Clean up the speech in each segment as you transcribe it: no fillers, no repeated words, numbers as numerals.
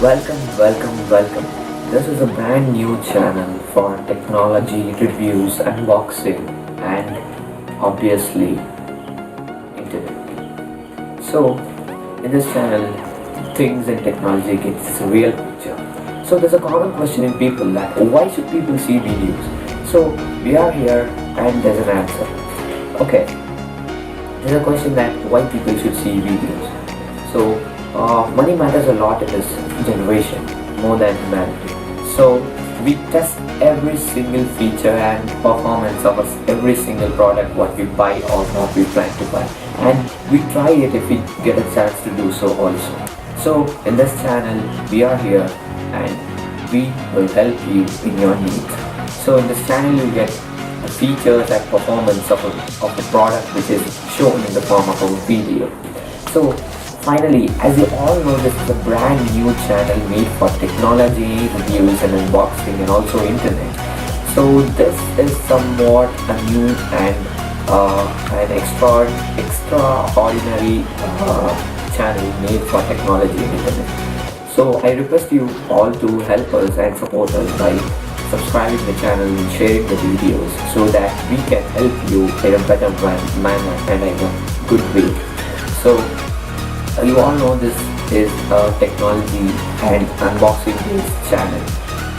Welcome. This is a brand new channel for technology reviews, unboxing, and obviously internet. So, in this channel, things and technology gets real picture. So, there's a common question in people that why should people see videos? So, we are here and there's an answer. Okay, there's a question that why people should see videos. So, money matters a lot in this generation more than humanity. So we test every single feature and performance of every single product what we buy or what we plan to buy, and we try it if we get a chance to do so also. So in this channel we are here and we will help you in your needs. So in this channel you get the features and performance of a product which is shown in the form of a video. So finally, as you all know, this is a brand new channel made for technology, reviews and unboxing and also internet. So this is somewhat a new and an extraordinary channel made for technology and internet. So I request you all to help us and support us by subscribing the channel and sharing the videos so that we can help you in a better manner and in a good way. So you all know this is a technology and unboxing based channel.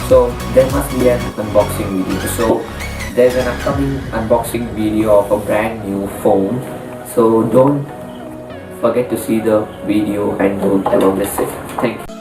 So there must be an unboxing video. So there's an upcoming unboxing video of a brand new phone. So don't forget to see the video and don't ever miss it. Thank you.